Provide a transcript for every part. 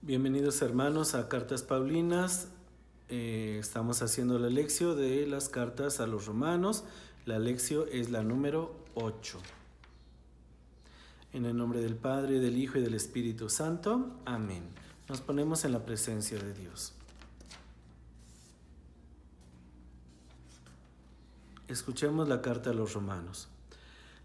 Bienvenidos hermanos a Cartas Paulinas. Estamos haciendo la lección de las cartas a los romanos. La lección es la número 8. En el nombre del Padre, del Hijo y del Espíritu Santo. Amén. Nos ponemos en la presencia de Dios. Escuchemos la carta a los romanos.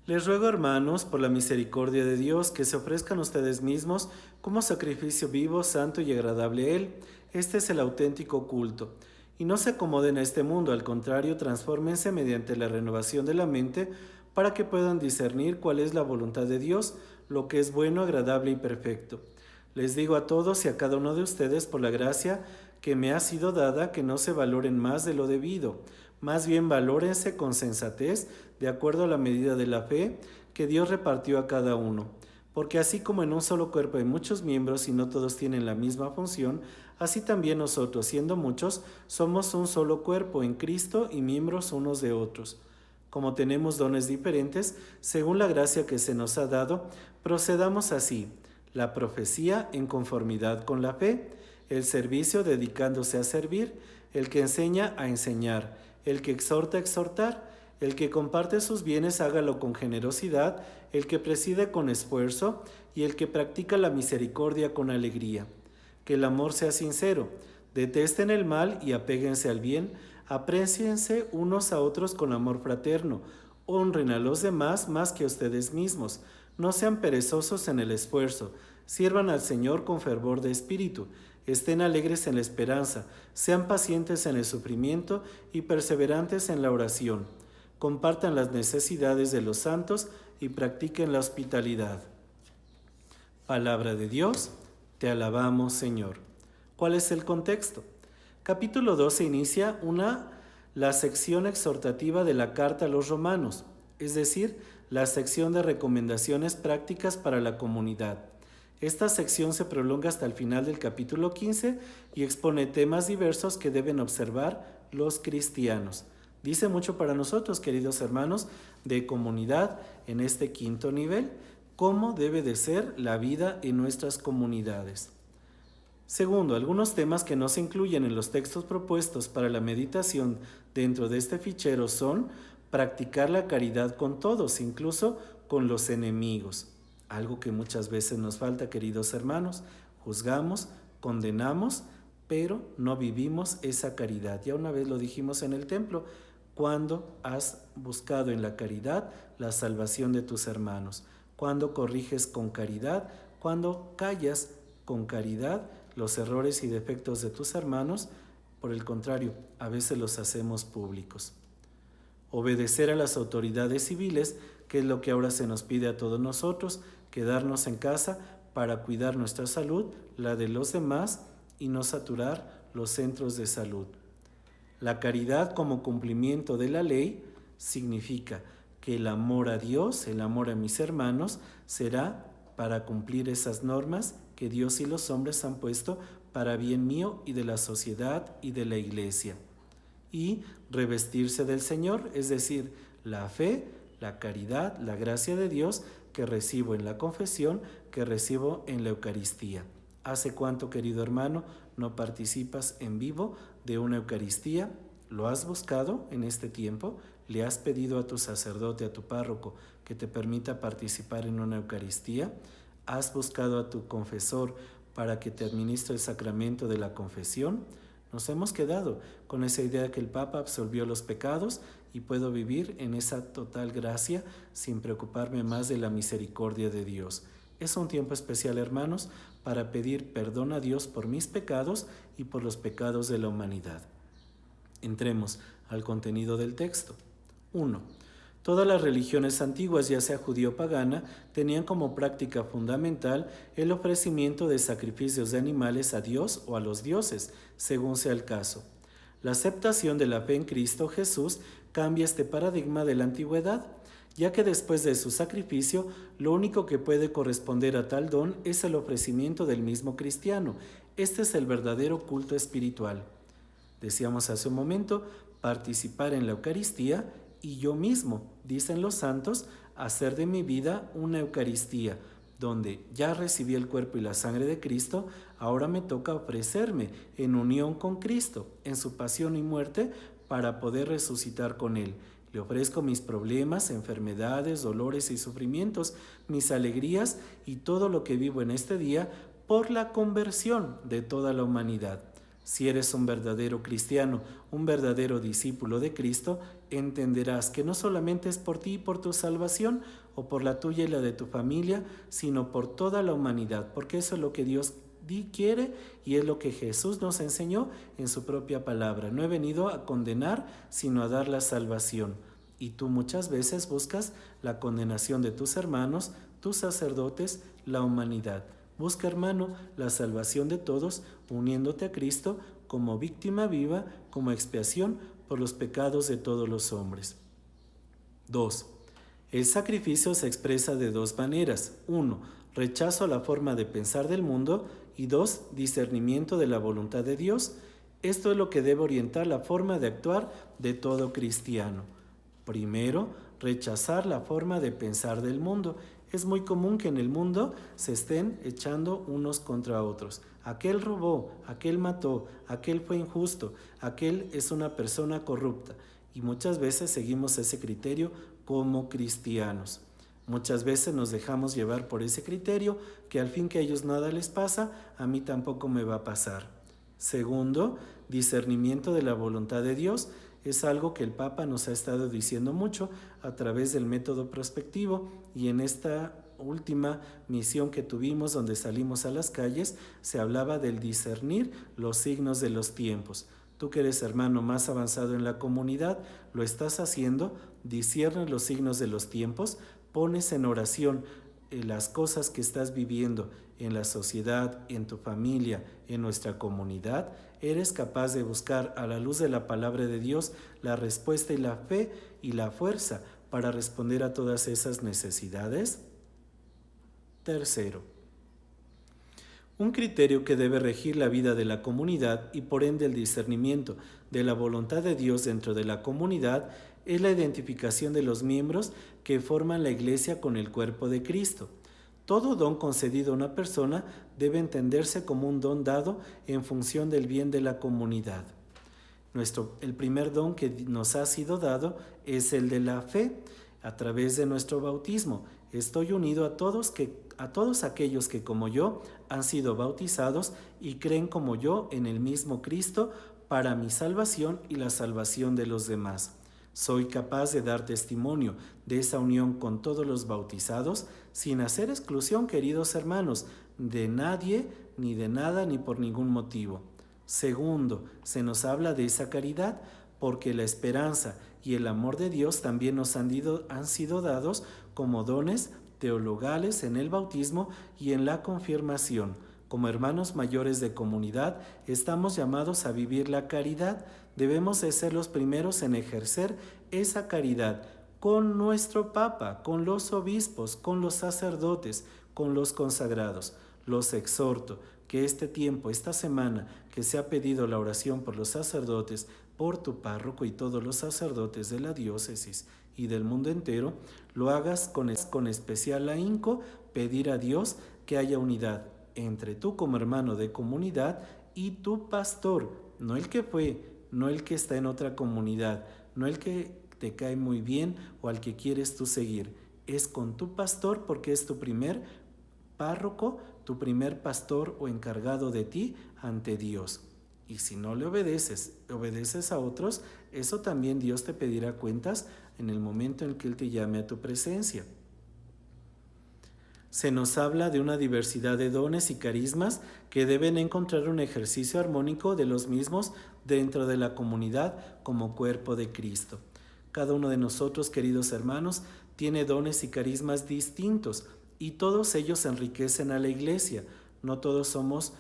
Les ruego, hermanos, por la misericordia de Dios, que se ofrezcan ustedes mismos como sacrificio vivo, santo y agradable a Él. Este es el auténtico culto. Y no se acomoden a este mundo, al contrario, transfórmense mediante la renovación de la mente para que puedan discernir cuál es la voluntad de Dios, lo que es bueno, agradable y perfecto. Les digo a todos y a cada uno de ustedes, por la gracia que me ha sido dada, que no se valoren más de lo debido. Más bien valórense con sensatez, de acuerdo a la medida de la fe que Dios repartió a cada uno. Porque así como en un solo cuerpo hay muchos miembros y no todos tienen la misma función, así también nosotros, siendo muchos, somos un solo cuerpo en Cristo y miembros unos de otros. Como tenemos dones diferentes, según la gracia que se nos ha dado, procedamos así: la profecía en conformidad con la fe, el servicio dedicándose a servir, el que enseña a enseñar, el que exhorta a exhortar, el que comparte sus bienes hágalo con generosidad, el que preside con esfuerzo y el que practica la misericordia con alegría. Que el amor sea sincero, detesten el mal y apéguense al bien, apréciense unos a otros con amor fraterno, honren a los demás más que a ustedes mismos, no sean perezosos en el esfuerzo, sirvan al Señor con fervor de espíritu, estén alegres en la esperanza, sean pacientes en el sufrimiento y perseverantes en la oración. Compartan las necesidades de los santos y practiquen la hospitalidad. Palabra de Dios, te alabamos, Señor. ¿Cuál es el contexto? Capítulo 12 inicia la sección exhortativa de la carta a los romanos, es decir, la sección de recomendaciones prácticas para la comunidad. Esta sección se prolonga hasta el final del capítulo 15 y expone temas diversos que deben observar los cristianos. Dice mucho para nosotros, queridos hermanos, de comunidad en este quinto nivel, cómo debe de ser la vida en nuestras comunidades. Segundo, algunos temas que no se incluyen en los textos propuestos para la meditación dentro de este fichero son practicar la caridad con todos, incluso con los enemigos. Algo que muchas veces nos falta, queridos hermanos. Juzgamos, condenamos, pero no vivimos esa caridad. Ya una vez lo dijimos en el templo, cuando has buscado en la caridad la salvación de tus hermanos, cuando corriges con caridad, cuando callas con caridad los errores y defectos de tus hermanos. Por el contrario, a veces los hacemos públicos. Obedecer a las autoridades civiles, que es lo que ahora se nos pide a todos nosotros, quedarnos en casa para cuidar nuestra salud, la de los demás y no saturar los centros de salud. La caridad como cumplimiento de la ley significa que el amor a Dios, el amor a mis hermanos, será para cumplir esas normas que Dios y los hombres han puesto para bien mío y de la sociedad y de la iglesia. Y revestirse del Señor, es decir, la fe, la caridad, la gracia de Dios que recibo en la confesión, que recibo en la Eucaristía. ¿Hace cuánto, querido hermano, no participas en vivo de una Eucaristía? ¿Lo has buscado en este tiempo? ¿Le has pedido a tu sacerdote, a tu párroco, que te permita participar en una Eucaristía? ¿Has buscado a tu confesor para que te administre el sacramento de la confesión? Nos hemos quedado con esa idea de que el Papa absolvió los pecados y puedo vivir en esa total gracia sin preocuparme más de la misericordia de Dios. Es un tiempo especial, hermanos, para pedir perdón a Dios por mis pecados y por los pecados de la humanidad. Entremos al contenido del texto. 1. Todas las religiones antiguas, ya sea judío o pagana, tenían como práctica fundamental el ofrecimiento de sacrificios de animales a Dios o a los dioses, según sea el caso. La aceptación de la fe en Cristo Jesús cambia este paradigma de la antigüedad, ya que después de su sacrificio, lo único que puede corresponder a tal don es el ofrecimiento del mismo cristiano. Este es el verdadero culto espiritual. Decíamos hace un momento, participar en la Eucaristía y yo mismo, dicen los santos, hacer de mi vida una Eucaristía, donde ya recibí el cuerpo y la sangre de Cristo, ahora me toca ofrecerme en unión con Cristo, en su pasión y muerte, para poder resucitar con Él. Le ofrezco mis problemas, enfermedades, dolores y sufrimientos, mis alegrías y todo lo que vivo en este día por la conversión de toda la humanidad. Si eres un verdadero cristiano, un verdadero discípulo de Cristo, entenderás que no solamente es por ti y por tu salvación, o por la tuya y la de tu familia, sino por toda la humanidad, porque eso es lo que Dios quiere y es lo que Jesús nos enseñó en su propia palabra. No he venido a condenar, sino a dar la salvación. Y tú muchas veces buscas la condenación de tus hermanos, tus sacerdotes, la humanidad. Busca, hermano, la salvación de todos, uniéndote a Cristo como víctima viva, como expiación por los pecados de todos los hombres. 2. El sacrificio se expresa de dos maneras. 1. Rechazo a la forma de pensar del mundo. Y 2. Discernimiento de la voluntad de Dios. Esto es lo que debe orientar la forma de actuar de todo cristiano. Primero, rechazar la forma de pensar del mundo. Es muy común que en el mundo se estén echando unos contra otros. Aquel robó, aquel mató, aquel fue injusto, aquel es una persona corrupta. Y muchas veces seguimos ese criterio como cristianos. Muchas veces nos dejamos llevar por ese criterio, que al fin que a ellos nada les pasa, a mí tampoco me va a pasar. Segundo, discernimiento de la voluntad de Dios. Es algo que el Papa nos ha estado diciendo mucho a través del método prospectivo, y en esta última misión que tuvimos donde salimos a las calles se hablaba del discernir los signos de los tiempos. Tú que eres hermano más avanzado en la comunidad, lo estás haciendo, disciernes los signos de los tiempos, pones en oración las cosas que estás viviendo en la sociedad, en tu familia, en nuestra comunidad. Eres capaz de buscar a la luz de la palabra de Dios la respuesta y la fe y la fuerza para responder a todas esas necesidades. Tercero, un criterio que debe regir la vida de la comunidad y por ende el discernimiento de la voluntad de Dios dentro de la comunidad es la identificación de los miembros que forman la Iglesia con el cuerpo de Cristo. Todo don concedido a una persona debe entenderse como un don dado en función del bien de la comunidad. El primer don que nos ha sido dado es el de la fe, a través de nuestro bautismo. Estoy unido a todos aquellos que como yo han sido bautizados y creen como yo en el mismo Cristo para mi salvación y la salvación de los demás. Soy capaz de dar testimonio de esa unión con todos los bautizados sin hacer exclusión, queridos hermanos, de nadie, ni de nada, ni por ningún motivo. Segundo, se nos habla de esa caridad porque la esperanza y el amor de Dios también nos han sido dados como dones teologales en el bautismo y en la confirmación. Como hermanos mayores de comunidad, estamos llamados a vivir la caridad. Debemos de ser los primeros en ejercer esa caridad con nuestro Papa, con los obispos, con los sacerdotes, con los consagrados. Los exhorto que este tiempo, esta semana, que se ha pedido la oración por los sacerdotes, por tu párroco y todos los sacerdotes de la diócesis y del mundo entero, lo hagas con especial ahínco, pedir a Dios que haya unidad entre tú como hermano de comunidad y tu pastor, no el que fue, no el que está en otra comunidad, no el que te cae muy bien o al que quieres tú seguir. Es con tu pastor porque es tu primer párroco, tu primer pastor o encargado de ti ante Dios. Y si no le obedeces a otros, eso también Dios te pedirá cuentas en el momento en que Él te llame a tu presencia. Se nos habla de una diversidad de dones y carismas que deben encontrar un ejercicio armónico de los mismos dentro de la comunidad como cuerpo de Cristo. Cada uno de nosotros, queridos hermanos, tiene dones y carismas distintos y todos ellos enriquecen a la Iglesia. No todos somos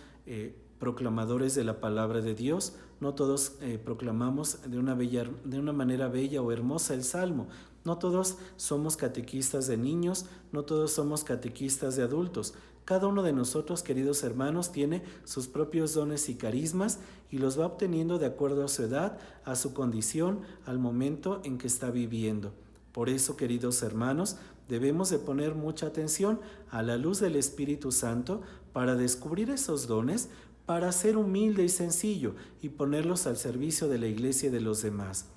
proclamadores de la palabra de Dios, no todos proclamamos de una manera bella o hermosa el Salmo, no todos somos catequistas de niños, no todos somos catequistas de adultos. Cada uno de nosotros, queridos hermanos, tiene sus propios dones y carismas y los va obteniendo de acuerdo a su edad, a su condición, al momento en que está viviendo. Por eso, queridos hermanos, Debemos de poner mucha atención a la luz del Espíritu Santo para descubrir esos dones, para ser humilde y sencillo y ponerlos al servicio de la iglesia y de los demás.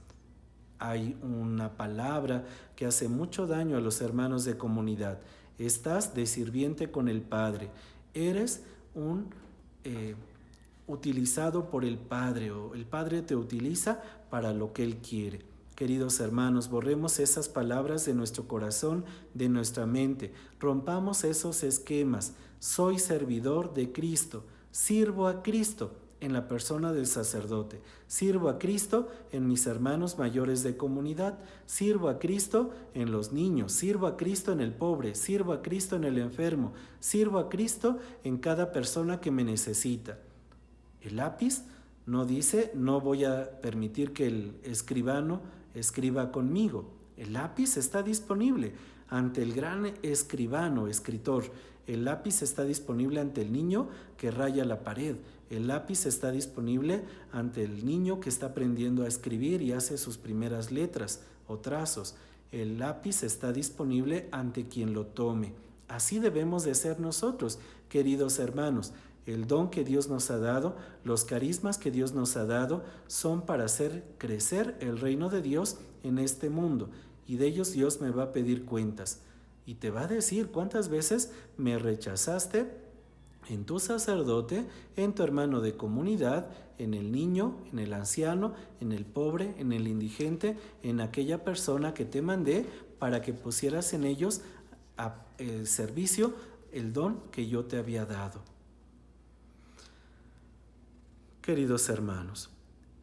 Hay una palabra que hace mucho daño a los hermanos de comunidad. Estás de sirviente con el Padre. Eres un utilizado por el Padre, o el Padre te utiliza para lo que Él quiere. Queridos hermanos, borremos esas palabras de nuestro corazón, de nuestra mente. Rompamos esos esquemas. Soy servidor de Cristo. Sirvo a Cristo en la persona del sacerdote. Sirvo a Cristo en mis hermanos mayores de comunidad. Sirvo a Cristo en los niños. Sirvo a Cristo en el pobre. Sirvo a Cristo en el enfermo. Sirvo a Cristo en cada persona que me necesita. El lápiz no dice, no voy a permitir que el escribano escriba conmigo. El lápiz está disponible ante el gran escribano, escritor. El lápiz está disponible ante el niño que raya la pared. El lápiz está disponible ante el niño que está aprendiendo a escribir y hace sus primeras letras o trazos. El lápiz está disponible ante quien lo tome. Así debemos de ser nosotros, queridos hermanos. El don que Dios nos ha dado, los carismas que Dios nos ha dado, son para hacer crecer el reino de Dios en este mundo. Y de ellos Dios me va a pedir cuentas. Y te va a decir cuántas veces me rechazaste en tu sacerdote, en tu hermano de comunidad, en el niño, en el anciano, en el pobre, en el indigente, en aquella persona que te mandé para que pusieras en ellos el servicio, el don que yo te había dado. Queridos hermanos,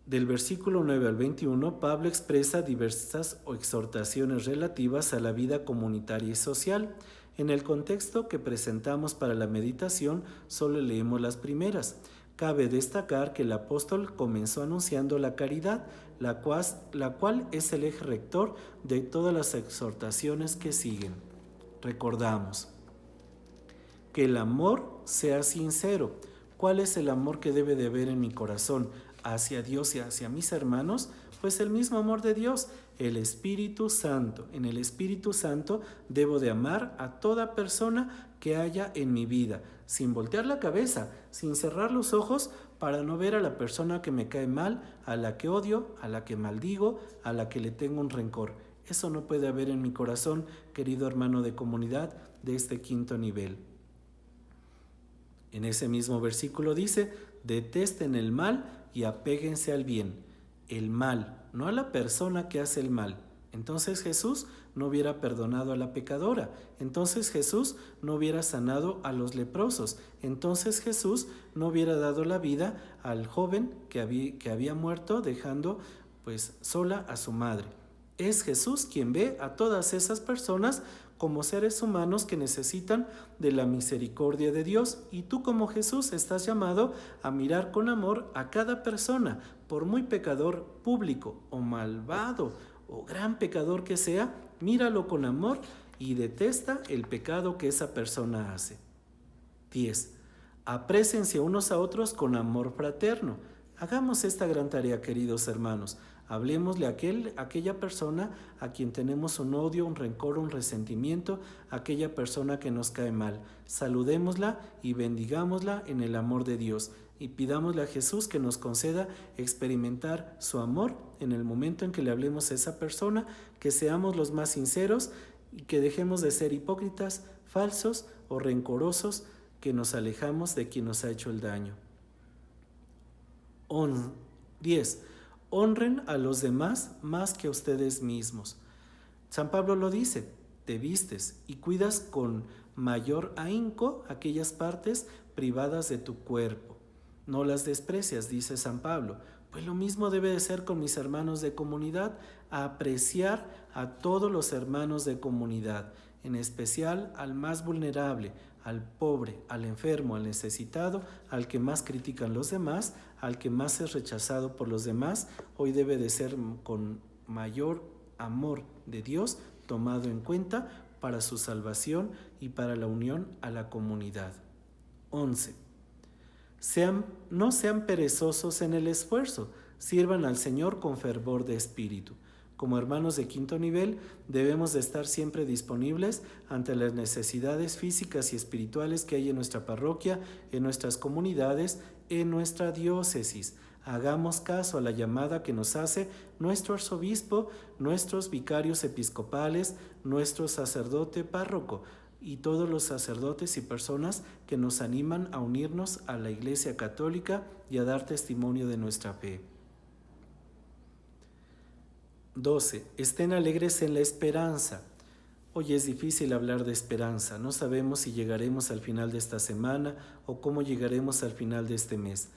del versículo 9 al 21, Pablo expresa diversas exhortaciones relativas a la vida comunitaria y social. En el contexto que presentamos para la meditación, solo leemos las primeras. Cabe destacar que el apóstol comenzó anunciando la caridad, la cual es el eje rector de todas las exhortaciones que siguen. Recordamos que el amor sea sincero. ¿Cuál es el amor que debe de haber en mi corazón hacia Dios y hacia mis hermanos? Pues el mismo amor de Dios, el Espíritu Santo. En el Espíritu Santo debo de amar a toda persona que haya en mi vida, sin voltear la cabeza, sin cerrar los ojos para no ver a la persona que me cae mal, a la que odio, a la que maldigo, a la que le tengo un rencor. Eso no puede haber en mi corazón, querido hermano de comunidad de este quinto nivel. En ese mismo versículo dice, detesten el mal y apéguense al bien. El mal, no a la persona que hace el mal. Entonces Jesús no hubiera perdonado a la pecadora. Entonces Jesús no hubiera sanado a los leprosos. Entonces Jesús no hubiera dado la vida al joven que había muerto dejando sola a su madre. Es Jesús quien ve a todas esas personas como seres humanos que necesitan de la misericordia de Dios, y tú como Jesús estás llamado a mirar con amor a cada persona, por muy pecador público o malvado o gran pecador que sea, míralo con amor y detesta el pecado que esa persona hace. 10. Apréciense unos a otros con amor fraterno. Hagamos esta gran tarea, queridos hermanos. Hablemosle a aquella persona a quien tenemos un odio, un rencor, un resentimiento, aquella persona que nos cae mal. Saludémosla y bendigámosla en el amor de Dios y pidámosle a Jesús que nos conceda experimentar su amor en el momento en que le hablemos a esa persona, que seamos los más sinceros y que dejemos de ser hipócritas, falsos o rencorosos, que nos alejamos de quien nos ha hecho el daño. 10. Honren a los demás más que a ustedes mismos. San Pablo lo dice, te vistes y cuidas con mayor ahínco aquellas partes privadas de tu cuerpo. No las desprecias, dice San Pablo. Pues lo mismo debe de ser con mis hermanos de comunidad, apreciar a todos los hermanos de comunidad, en especial al más vulnerable, al pobre, al enfermo, al necesitado, al que más critican los demás, al que más es rechazado por los demás. Hoy debe de ser con mayor amor de Dios tomado en cuenta para su salvación y para la unión a la comunidad. 11. No sean perezosos en el esfuerzo, sirvan al Señor con fervor de espíritu. Como hermanos de quinto nivel, debemos de estar siempre disponibles ante las necesidades físicas y espirituales que hay en nuestra parroquia, en nuestras comunidades, en nuestra diócesis. Hagamos caso a la llamada que nos hace nuestro arzobispo, nuestros vicarios episcopales, nuestro sacerdote párroco y todos los sacerdotes y personas que nos animan a unirnos a la Iglesia Católica y a dar testimonio de nuestra fe. 12. Estén alegres en la esperanza. Hoy es difícil hablar de esperanza. No sabemos si llegaremos al final de esta semana o cómo llegaremos al final de este mes.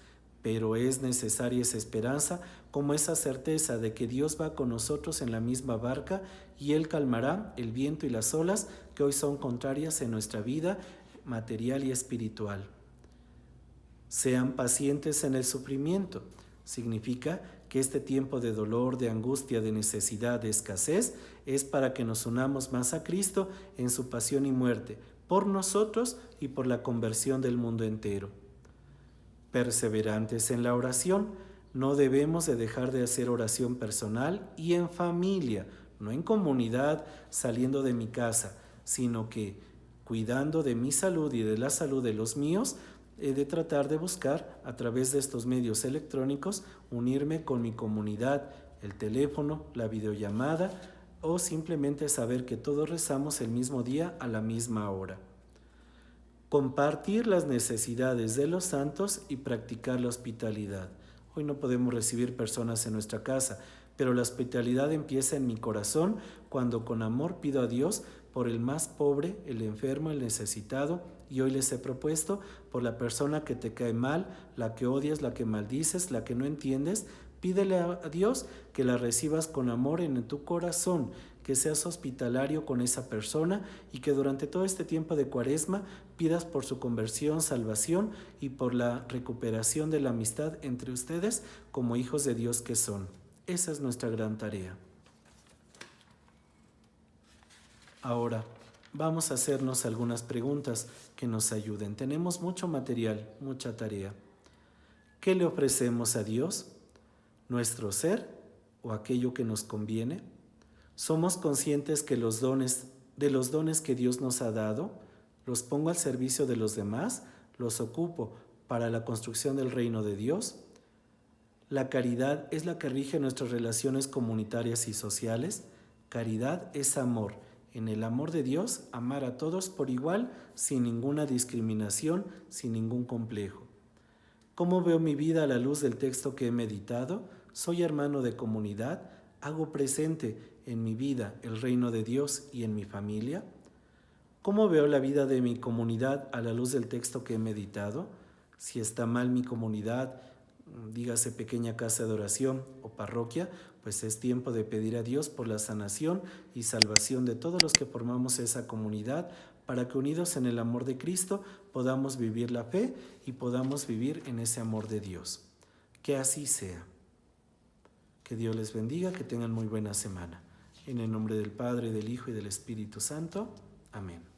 Pero es necesaria esa esperanza como esa certeza de que Dios va con nosotros en la misma barca y Él calmará el viento y las olas que hoy son contrarias en nuestra vida material y espiritual. Sean pacientes en el sufrimiento. Significa que este tiempo de dolor, de angustia, de necesidad, de escasez, es para que nos unamos más a Cristo en su pasión y muerte, por nosotros y por la conversión del mundo entero. Perseverantes en la oración, no debemos de dejar de hacer oración personal y en familia, no en comunidad saliendo de mi casa, sino que cuidando de mi salud y de la salud de los míos, he de tratar de buscar a través de estos medios electrónicos unirme con mi comunidad, el teléfono, la videollamada o simplemente saber que todos rezamos el mismo día a la misma hora. Compartir las necesidades de los santos y practicar la hospitalidad. Hoy no podemos recibir personas en nuestra casa, pero la hospitalidad empieza en mi corazón cuando con amor pido a Dios por el más pobre, el enfermo, el necesitado, y hoy les he propuesto por la persona que te cae mal, la que odias, la que maldices, la que no entiendes. Pídele a Dios que la recibas con amor en tu corazón, que seas hospitalario con esa persona y que durante todo este tiempo de Cuaresma pidas por su conversión, salvación y por la recuperación de la amistad entre ustedes como hijos de Dios que son. Esa es nuestra gran tarea. Ahora, vamos a hacernos algunas preguntas que nos ayuden. Tenemos mucho material, mucha tarea. ¿Qué le ofrecemos a Dios? ¿Nuestro ser o aquello que nos conviene? ¿Somos conscientes que de los dones que Dios nos ha dado, los pongo al servicio de los demás, los ocupo para la construcción del reino de Dios? La caridad es la que rige nuestras relaciones comunitarias y sociales. Caridad es amor. En el amor de Dios, amar a todos por igual, sin ninguna discriminación, sin ningún complejo. ¿Cómo veo mi vida a la luz del texto que he meditado? ¿Soy hermano de comunidad? ¿Hago presente en mi vida el reino de Dios y en mi familia? ¿Cómo veo la vida de mi comunidad a la luz del texto que he meditado? Si está mal mi comunidad, dígase pequeña casa de oración o parroquia, pues es tiempo de pedir a Dios por la sanación y salvación de todos los que formamos esa comunidad, para que unidos en el amor de Cristo podamos vivir la fe y podamos vivir en ese amor de Dios. Que así sea. Que Dios les bendiga, que tengan muy buena semana. En el nombre del Padre, del Hijo y del Espíritu Santo. Amén.